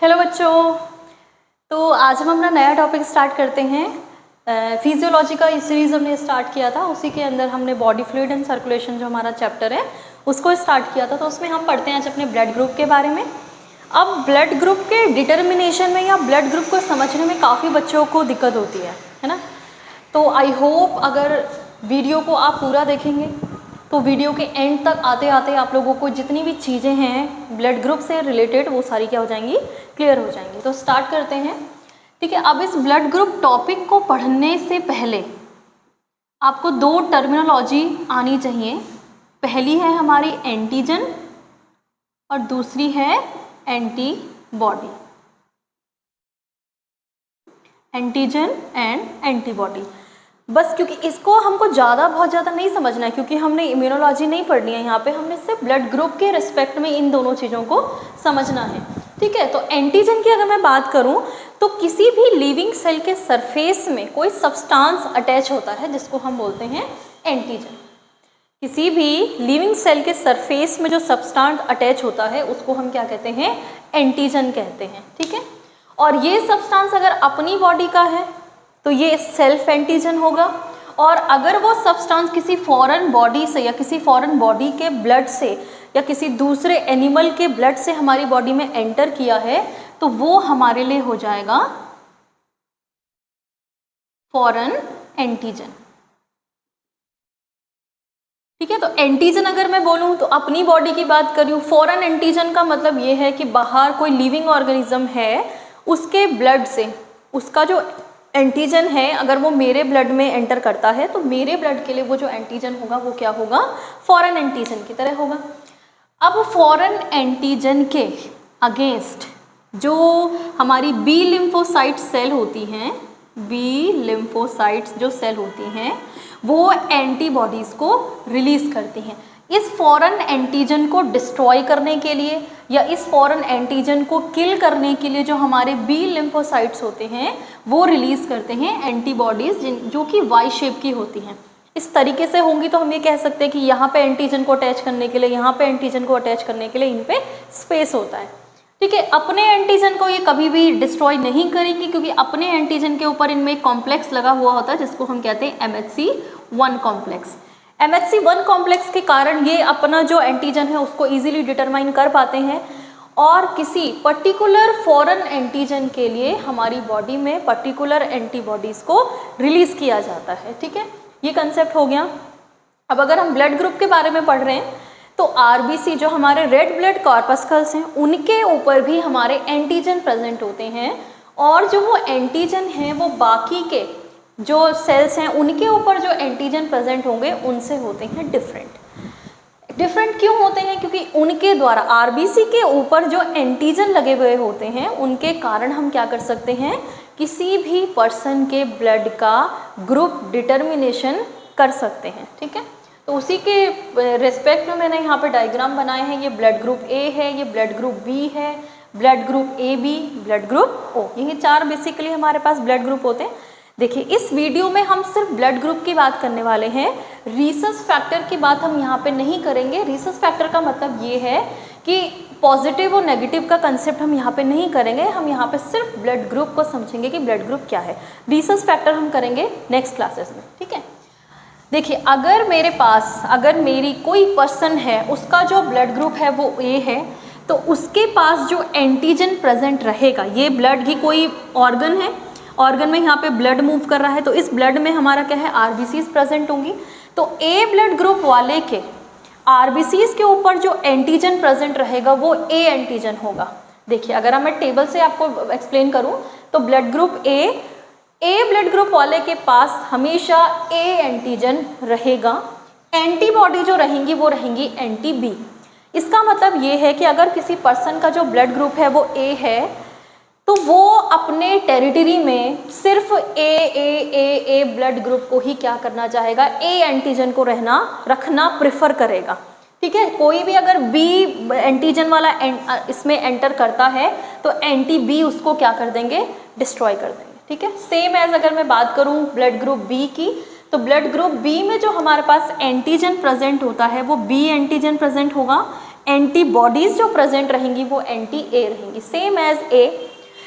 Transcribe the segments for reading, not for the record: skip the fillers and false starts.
Hello बच्चों, तो आज हम अपना नया टॉपिक स्टार्ट करते हैं। फिजियोलॉजी का इस सीरीज़ हमने स्टार्ट किया था, उसी के अंदर हमने बॉडी फ्लूइड एंड सर्कुलेशन जो हमारा चैप्टर है उसको स्टार्ट किया था। तो उसमें हम पढ़ते हैं आज अपने ब्लड ग्रुप के बारे में। अब ब्लड ग्रुप के डिटर्मिनेशन में या ब्लड ग्रुप को समझने में काफ़ी बच्चों को दिक्कत होती है ना। तो आई होप अगर वीडियो को आप पूरा देखेंगे तो वीडियो के एंड तक आते आते आप लोगों को जितनी भी चीज़ें हैं ब्लड ग्रुप से रिलेटेड वो सारी क्या हो जाएंगी, क्लियर हो जाएंगी। तो स्टार्ट करते हैं, ठीक है। अब इस ब्लड ग्रुप टॉपिक को पढ़ने से पहले आपको दो टर्मिनोलॉजी आनी चाहिए। पहली है हमारी एंटीजन और दूसरी है एंटीबॉडी। एंटीजन एंड एंटीबॉडी, बस क्योंकि इसको हमको बहुत ज़्यादा नहीं समझना है, क्योंकि हमने इम्यूनोलॉजी नहीं पढ़नी है यहाँ पे। हमने सिर्फ ब्लड ग्रुप के रिस्पेक्ट में इन दोनों चीज़ों को समझना है, ठीक है। तो एंटीजन की अगर मैं बात करूँ तो किसी भी लिविंग सेल के सरफेस में कोई सब्सटेंस अटैच होता है जिसको हम बोलते हैं एंटीजन। किसी भी लिविंग सेल के सरफेस में जो सब्सटेंस अटैच होता है उसको हम क्या कहते हैं, एंटीजन कहते हैं, ठीक है। और ये सब्सटेंस अगर अपनी बॉडी का है तो ये सेल्फ एंटीजन होगा, और अगर वो सब्सटेंस किसी फॉरेन बॉडी से या किसी फॉरेन बॉडी के ब्लड से या किसी दूसरे एनिमल के ब्लड से हमारी बॉडी में एंटर किया है तो वो हमारे लिए हो जाएगा फॉरेन एंटीजन, ठीक है। तो एंटीजन अगर मैं बोलूं तो अपनी बॉडी की बात करूं, फॉरेन एंटीजन का मतलब ये है कि बाहर कोई लिविंग ऑर्गेनिज्म है उसके ब्लड से उसका जो एंटीजन है अगर वो मेरे ब्लड में एंटर करता है तो मेरे ब्लड के लिए वो जो एंटीजन होगा वो क्या होगा, फॉरेन एंटीजन की तरह होगा। अब फॉरेन एंटीजन के अगेंस्ट जो हमारी बी लिम्फोसाइट सेल होती हैं, बी लिम्फोसाइट्स जो सेल होती हैं वो एंटीबॉडीज़ को रिलीज़ करती हैं। इस फॉरेन एंटीजन को डिस्ट्रॉय करने के लिए या इस फॉरेन एंटीजन को किल करने के लिए जो हमारे बी लिम्फोसाइट्स होते हैं वो रिलीज़ करते हैं एंटीबॉडीज़ जो कि वाई शेप की होती हैं। इस तरीके से होंगी तो हम ये कह सकते हैं कि यहाँ पे एंटीजन को अटैच करने के लिए, यहाँ पे एंटीजन को अटैच करने के लिए इन पे स्पेस होता है, ठीक है। अपने एंटीजन को ये कभी भी डिस्ट्रॉय नहीं करेंगे क्योंकि अपने एंटीजन के ऊपर इनमें एक कॉम्प्लेक्स लगा हुआ होता है जिसको हम कहते हैं MHC1 कॉम्प्लेक्स। MHC1 कॉम्प्लेक्स के कारण ये अपना जो एंटीजन है उसको इजीली डिटरमाइन कर पाते हैं और किसी पर्टिकुलर फॉरेन एंटीजन के लिए हमारी बॉडी में पर्टिकुलर एंटीबॉडीज़ को रिलीज़ किया जाता है, ठीक है। ये कंसेप्ट हो गया। अब अगर हम ब्लड ग्रुप के बारे में पढ़ रहे हैं तो RBC जो हमारे रेड ब्लड कॉर्पस्कल्स हैं उनके ऊपर भी हमारे एंटीजन प्रेजेंट होते हैं, और जो वो एंटीजन हैं वो बाकी के जो सेल्स हैं उनके ऊपर जो एंटीजन प्रेजेंट होंगे उनसे होते हैं डिफरेंट क्यों होते हैं, क्योंकि उनके द्वारा RBC के ऊपर जो एंटीजन लगे हुए होते हैं उनके कारण हम क्या कर सकते हैं, किसी भी पर्सन के ब्लड का ग्रुप डिटर्मिनेशन कर सकते हैं, ठीक है। तो उसी के रिस्पेक्ट में मैंने यहाँ पे डायग्राम बनाए हैं। ये ब्लड ग्रुप A है, ये ब्लड ग्रुप B है, blood group AB, blood group O, यही चार बेसिकली हमारे पास ब्लड ग्रुप होते हैं। देखिए इस वीडियो में हम सिर्फ ब्लड ग्रुप की बात करने वाले हैं, रीसस फैक्टर की बात हम यहाँ पे नहीं करेंगे। रीसस फैक्टर का मतलब ये है कि पॉजिटिव और नेगेटिव का कंसेप्ट हम यहाँ पे नहीं करेंगे, हम यहाँ पे सिर्फ ब्लड ग्रुप को समझेंगे कि ब्लड ग्रुप क्या है। रीसस फैक्टर हम करेंगे नेक्स्ट क्लासेस में, ठीक है। देखिए अगर मेरी कोई पर्सन है उसका जो ब्लड ग्रुप है वो A है तो उसके पास जो एंटीजन प्रेजेंट रहेगा, ये ब्लड की कोई ऑर्गन है, ऑर्गन में यहाँ पे ब्लड मूव कर रहा है तो इस ब्लड में हमारा क्या है, RBCs प्रेजेंट होंगी। तो A ब्लड ग्रुप वाले के RBCs के ऊपर जो एंटीजन प्रेजेंट रहेगा वो A एंटीजन होगा। देखिए अगर मैं टेबल से आपको एक्सप्लेन करूँ तो blood group A blood group वाले के पास हमेशा A एंटीजन रहेगा, एंटीबॉडी जो रहेंगी वो रहेंगी एंटी-B। इसका मतलब ये है कि अगर किसी पर्सन का जो ब्लड ग्रुप है वो A है तो वो अपने टेरिटरी में सिर्फ A ब्लड ग्रुप को ही क्या करना चाहेगा, A एंटीजन को रखना प्रेफर करेगा, ठीक है। कोई भी अगर B एंटीजन वाला इसमें एंटर करता है तो एंटी-B उसको क्या कर देंगे, डिस्ट्रॉय कर देंगे, ठीक है। सेम एज अगर मैं बात करूं ब्लड ग्रुप B की तो ब्लड ग्रुप B में जो हमारे पास एंटीजन प्रेजेंट होता है वो B एंटीजन प्रेजेंट होगा, एंटीबॉडीज जो प्रेजेंट रहेंगी वो एंटी ए रहेंगी, सेम एज ए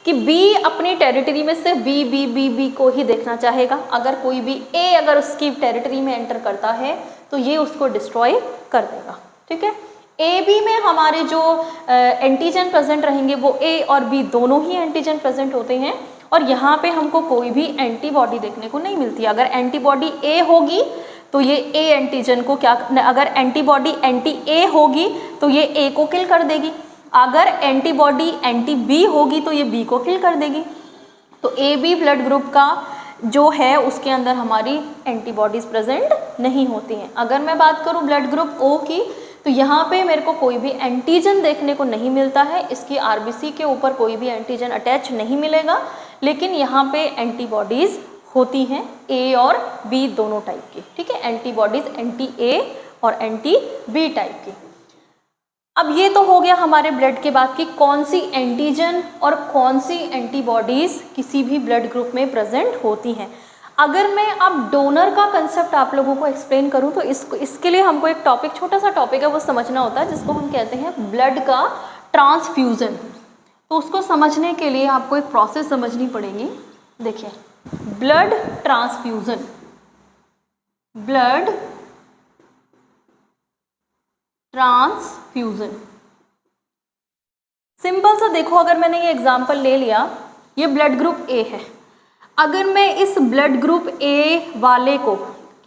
कि बी अपनी टेरिटरी में सिर्फ बी बी बी बी को ही देखना चाहेगा, अगर कोई भी ए अगर उसकी टेरिटरी में एंटर करता है तो ये उसको डिस्ट्रॉय कर देगा। ठीक है, ए बी में हमारे जो एंटीजन प्रेजेंट रहेंगे वो ए और बी दोनों ही एंटीजन प्रेजेंट होते हैं, और यहाँ पे हमको कोई भी एंटीबॉडी देखने को नहीं मिलती। अगर एंटीबॉडी ए होगी तो ये ए एंटीजन को क्या, अगर एंटीबॉडी एंटी ए होगी तो ये ए को किल कर देगी, अगर एंटीबॉडी एंटी बी होगी तो ये बी को किल कर देगी। तो ए बी ब्लड ग्रुप का जो है उसके अंदर हमारी एंटीबॉडीज प्रेजेंट नहीं होती हैं। अगर मैं बात करूँ ब्लड ग्रुप ओ की, तो यहाँ पे मेरे को कोई भी एंटीजन देखने को नहीं मिलता है, इसकी आरबीसी के ऊपर कोई भी एंटीजन अटैच नहीं मिलेगा, लेकिन यहाँ पे एंटीबॉडीज होती हैं ए और बी दोनों टाइप की। ठीक है, एंटीबॉडीज एंटी ए और एंटी बी टाइप की। अब ये तो हो गया हमारे ब्लड के बाद कि कौन सी एंटीजन और कौन सी एंटीबॉडीज किसी भी ब्लड ग्रुप में प्रेजेंट होती हैं। अगर मैं अब डोनर का कंसेप्ट आप लोगों को एक्सप्लेन करूं तो इसके लिए हमको एक टॉपिक, छोटा सा टॉपिक है वो समझना होता है, जिसको हम कहते हैं ब्लड का ट्रांसफ्यूज़न। तो उसको समझने के लिए आपको एक प्रोसेस समझनी पड़ेगी। देखिए, blood transfusion, blood transfusion simple सा देखो, अगर मैंने ये एग्जांपल ले लिया, ये ब्लड ग्रुप ए है, अगर मैं इस ब्लड ग्रुप ए वाले को,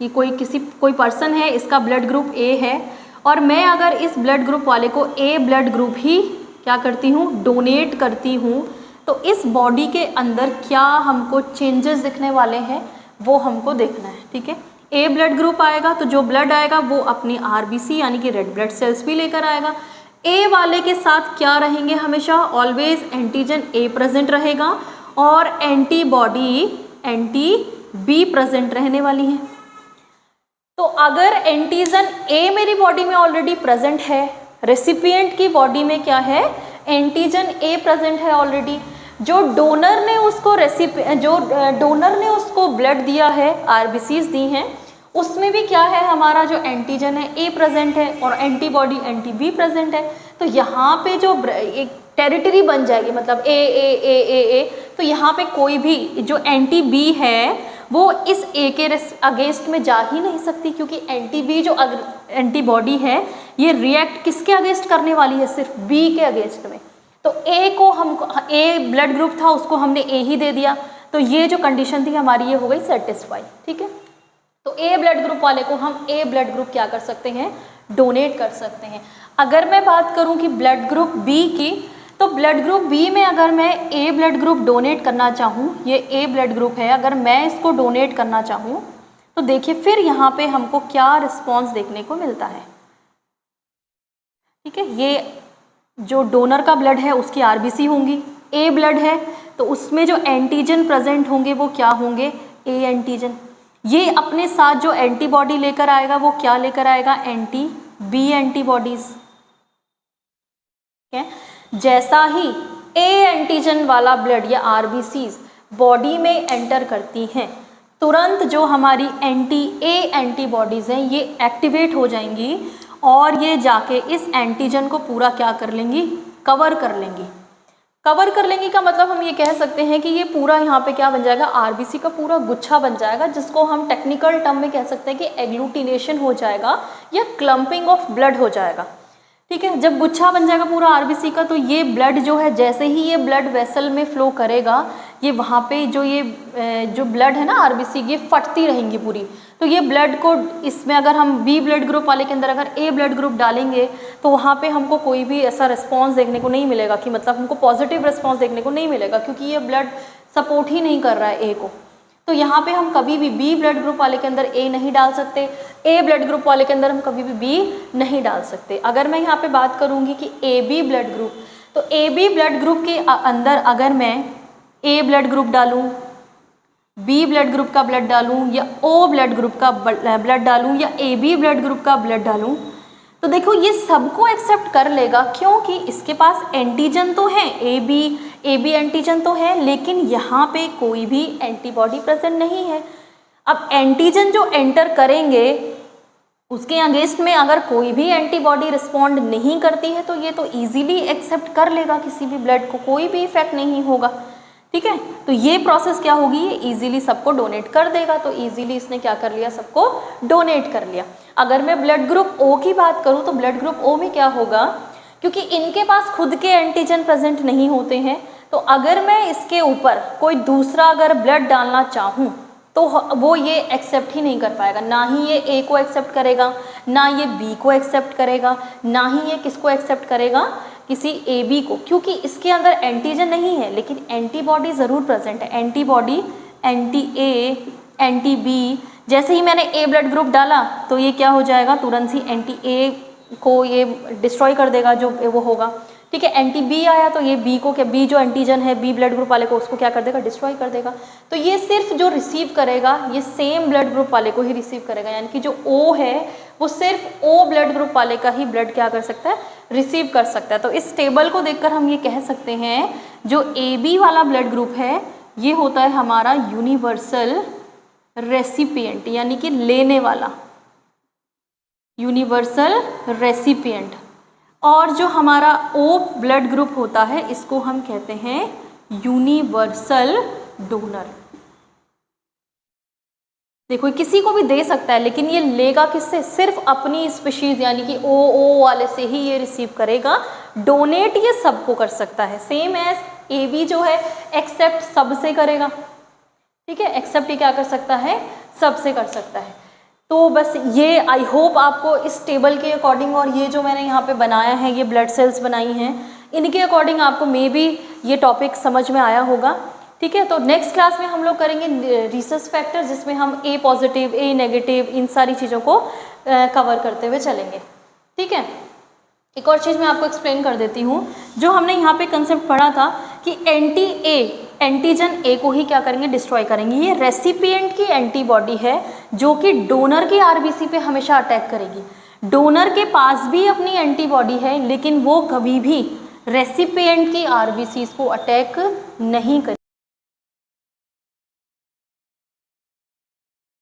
कि कोई पर्सन है, इसका ब्लड ग्रुप ए है, और मैं अगर इस ब्लड ग्रुप वाले को ए ब्लड ग्रुप ही क्या करती हूँ, डोनेट करती हूँ, तो इस बॉडी के अंदर क्या हमको चेंजेस दिखने वाले हैं वो हमको देखना है। ठीक है, ए ब्लड ग्रुप आएगा तो जो ब्लड आएगा वो अपनी आरबीसी यानी कि रेड ब्लड सेल्स भी लेकर आएगा। ए वाले के साथ क्या रहेंगे, हमेशा ऑलवेज एंटीजन ए प्रेजेंट रहेगा और एंटीबॉडी एंटी बी प्रेजेंट रहने वाली है। तो अगर एंटीजन ए मेरी बॉडी में ऑलरेडी प्रेजेंट है, रेसिपिएंट की बॉडी में क्या है, एंटीजन ए प्रेजेंट है ऑलरेडी, जो डोनर ने उसको ब्लड दिया है, आरबीसीज दी हैं, उसमें भी क्या है, हमारा जो एंटीजन है ए प्रेजेंट है और एंटीबॉडी एंटी बी प्रेजेंट है। तो यहाँ पे जो एक टेरिटरी बन जाएगी, मतलब ए ए ए ए ए, तो यहाँ पे कोई भी जो एंटी बी है वो इस ए के अगेंस्ट में जा ही नहीं सकती, क्योंकि एंटी बी जो एंटीबॉडी है ये रिएक्ट किसके अगेंस्ट करने वाली है, सिर्फ बी के अगेंस्ट में। तो ए को हमको, ए ब्लड ग्रुप था उसको हमने ए ही दे दिया, तो ये जो कंडीशन थी हमारी ये हो गई सेटिस्फाई। ठीक है, तो ए ब्लड ग्रुप वाले को हम ए ब्लड ग्रुप क्या कर सकते हैं, डोनेट कर सकते हैं। अगर मैं बात करूं कि ब्लड ग्रुप बी की, तो ब्लड ग्रुप बी में अगर मैं ए ब्लड ग्रुप डोनेट करना चाहूँ, ये ए ब्लड ग्रुप है, अगर मैं इसको डोनेट करना चाहूँ तो देखिए फिर यहाँ पे हमको क्या रिस्पॉन्स देखने को मिलता है। ठीक है, ये जो डोनर का ब्लड है उसकी आरबीसी होंगी, ए ब्लड है तो उसमें जो एंटीजन प्रेजेंट होंगे वो क्या होंगे, ए एंटीजन। ये अपने साथ जो एंटीबॉडी लेकर आएगा वो क्या लेकर आएगा, एंटी बी एंटीबॉडीज। ठीक है, जैसा ही ए एंटीजन वाला ब्लड या आरबीसीज बॉडी में एंटर करती हैं, तुरंत जो हमारी एंटी ए एंटीबॉडीज़ हैं ये एक्टिवेट हो जाएंगी और ये जाके इस एंटीजन को पूरा क्या कर लेंगी, कवर कर लेंगी। कवर कर लेंगी का मतलब हम ये कह सकते हैं कि ये पूरा यहाँ पे क्या बन जाएगा, आरबीसी का पूरा गुच्छा बन जाएगा, जिसको हम टेक्निकल टर्म में कह सकते हैं कि एग्लूटिनेशन हो जाएगा या क्लम्पिंग ऑफ ब्लड हो जाएगा। ठीक है, जब गुच्छा बन जाएगा पूरा आरबीसी का, तो ये ब्लड जो है जैसे ही ये ब्लड वेसल में फ्लो करेगा, ये वहाँ पे जो ब्लड है ना आरबीसी, ये फटती रहेंगी पूरी। तो ये ब्लड को इसमें अगर हम बी ब्लड ग्रुप वाले के अंदर अगर ए ब्लड ग्रुप डालेंगे तो वहाँ पे हमको कोई भी ऐसा रिस्पॉन्स देखने को नहीं मिलेगा, कि मतलब हमको पॉजिटिव रिस्पॉन्स देखने को नहीं मिलेगा, क्योंकि ये ब्लड सपोर्ट ही नहीं कर रहा है ए को। तो यहाँ पे हम कभी भी बी ब्लड ग्रुप वाले के अंदर ए नहीं डाल सकते, ए ब्लड ग्रुप वाले के अंदर हम कभी भी बी नहीं डाल सकते। अगर मैं यहाँ पे बात करूँगी कि ए बी ब्लड ग्रुप, तो ए बी ब्लड ग्रुप के अंदर अगर मैं ए ब्लड ग्रुप डालूँ, बी ब्लड ग्रुप का ब्लड डालूँ, या ओ ब्लड ग्रुप का ब्लड डालूँ, या ए बी ब्लड ग्रुप का ब्लड डालूँ, तो देखो ये सबको एक्सेप्ट कर लेगा, क्योंकि इसके पास एंटीजन तो है, ए बी एंटीजन तो है, लेकिन यहाँ पे कोई भी एंटीबॉडी प्रेजेंट नहीं है। अब एंटीजन जो एंटर करेंगे उसके अगेंस्ट में अगर कोई भी एंटीबॉडी रिस्पॉन्ड नहीं करती है तो ये तो इजीली एक्सेप्ट कर लेगा किसी भी ब्लड को, कोई भी इफेक्ट नहीं होगा, ठीक है। तो ये प्रोसेस क्या होगी, ये इजीली सबको डोनेट कर देगा। तो इजीली इसने क्या कर लिया, सबको डोनेट कर लिया। अगर मैं ब्लड ग्रुप ओ की बात करूँ तो ब्लड ग्रुप ओ में क्या होगा, क्योंकि इनके पास खुद के एंटीजन प्रेजेंट नहीं होते हैं, तो अगर मैं इसके ऊपर कोई दूसरा अगर ब्लड डालना चाहूँ तो वो ये एक्सेप्ट ही नहीं कर पाएगा। ना ही ये ए को एक्सेप्ट करेगा, ना ये बी को एक्सेप्ट करेगा, ना ही ये किसको एक्सेप्ट करेगा, किसी ए बी को, क्योंकि इसके अंदर एंटीजन नहीं है लेकिन एंटीबॉडी ज़रूर प्रेजेंट है। Antibody, anti A, anti B, जैसे ही मैंने ए ब्लड ग्रुप डाला तो ये क्या हो जाएगा, तुरंत ही एंटी ए को ये डिस्ट्रॉय कर देगा जो वो होगा, ठीक है। एंटी बी आया तो ये बी को, क्या बी जो एंटीजन है बी ब्लड ग्रुप वाले को, उसको क्या कर देगा, डिस्ट्रॉय कर देगा। तो ये सिर्फ जो रिसीव करेगा ये सेम ब्लड ग्रुप वाले को ही रिसीव करेगा, यानी कि जो ओ है वो सिर्फ ओ ब्लड ग्रुप वाले का ही ब्लड क्या कर सकता है, रिसीव कर सकता है। तो इस टेबल को देखकर हम ये कह सकते हैं जो ए बी वाला ब्लड ग्रुप है ये होता है हमारा यूनिवर्सल रेसिपिएंट, यानी कि लेने वाला, यूनिवर्सल रेसिपिएंट। और जो हमारा ओ ब्लड ग्रुप होता है इसको हम कहते हैं यूनिवर्सल डोनर। देखो किसी को भी दे सकता है लेकिन ये लेगा किससे, सिर्फ अपनी स्पीशीज यानी कि ओ वाले से ही ये रिसीव करेगा। डोनेट ये सबको कर सकता है, सेम एज ए बी जो है एक्सेप्ट सबसे करेगा, ठीक है। एक्सेप्ट ये क्या कर सकता है, सबसे कर सकता है। तो बस ये आई होप आपको इस टेबल के अकॉर्डिंग और ये जो मैंने यहाँ पे बनाया है, ये ब्लड सेल्स बनाई हैं, इनके अकॉर्डिंग आपको मे बी ये टॉपिक समझ में आया होगा, ठीक है। तो नेक्स्ट क्लास में हम लोग करेंगे रिसर्च फैक्टर, जिसमें हम ए पॉजिटिव, ए नेगेटिव, इन सारी चीज़ों को कवर करते हुए चलेंगे, ठीक है। एक और चीज़ मैं आपको एक्सप्लेन कर देती हूँ, जो हमने यहाँ पे कंसेप्ट पढ़ा था कि एंटीजन ए को ही क्या करेंगे, डिस्ट्रॉय करेंगे। ये रेसिपिएंट की एंटीबॉडी है जो कि डोनर के आरबीसी पे हमेशा अटैक करेगी। डोनर के पास भी अपनी एंटीबॉडी है लेकिन वो कभी भी रेसिपिएंट की आरबीसी को अटैक नहीं करेगी।